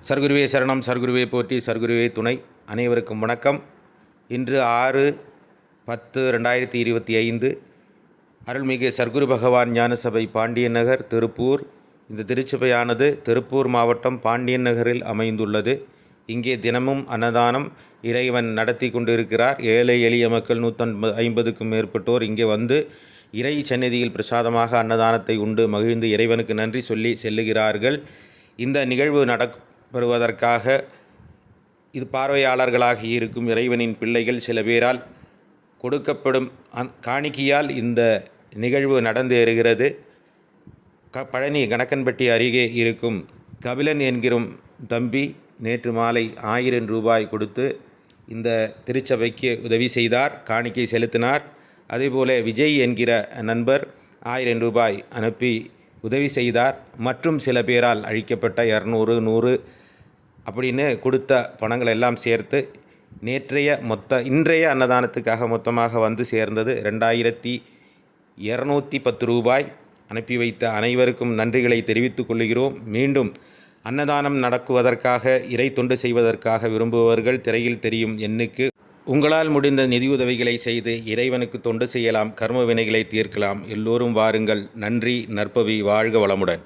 சர்க்குருவே சரணம், சர்க்குருவே போற்றி, சர்க்குருவே துணை. அனைவருக்கும் வணக்கம். இன்று 6/10/2025 அருள்மிகு சர்க்குரு பகவான் ஞானசபை பாண்டியன் நகர், திருப்பூர். இந்த திருச்சபையானது திருப்பூர் மாவட்டம் பாண்டியன் நகரில் அமைந்துள்ளது. இங்கே தினமும் அன்னதானம் இறைவன் நடத்தி கொண்டிருக்கிறார். ஏழை எளிய மக்கள் 150க்கும் மேற்பட்டோர் இங்கே வந்து இறை சந்நிதியில் பிரசாதமாக அன்னதானத்தை உண்டு மகிழ்ந்து இறைவனுக்கு நன்றி சொல்லி செல்லுகிறார்கள். இந்த நிகழ்வு நடைபெறுவதற்காக இது பார்வையாளர்களாக இருக்கும் இறைவனின் பிள்ளைகள் சில பேரால் கொடுக்கப்படும் காணிக்கையால் இந்த நிகழ்வு நடந்தேறுகிறது. பழனி கணக்கன்பட்டி அருகே இருக்கும் கபிலன் என்கிற தம்பி நேற்று மாலை 1000 ரூபாய் கொடுத்து இந்த திருச்சபைக்கு உதவி செய்தார், காணிக்கை செலுத்தினார். அதேபோல விஜய் என்கிற நண்பர் 1000 ரூபாய் அனுப்பி உதவி செய்தார். மற்றும் சில பேரால் அழிக்கப்பட்ட 200, 100 அப்படின்னு கொடுத்த பணங்கள் எல்லாம் சேர்த்து இன்றைய அன்னதானத்துக்காக மொத்தமாக வந்து சேர்ந்தது 2210 ரூபாய். அனுப்பி வைத்த அனைவருக்கும் நன்றிகளை தெரிவித்துக் கொள்கிறோம். மீண்டும் அன்னதானம் நடக்குவதற்காக இறை தொண்டு செய்வதற்காக விரும்புபவர்கள் திரையில் தெரியும் எண்ணுக்கு உங்களால் முடிந்த நிதியுதவிகளை செய்து இறைவனுக்கு தொண்டு செய்யலாம், கர்ம வினைகளை தீர்க்கலாம். எல்லோரும் வாருங்கள். நன்றி. நற்பவி. வாழ்க வளமுடன்.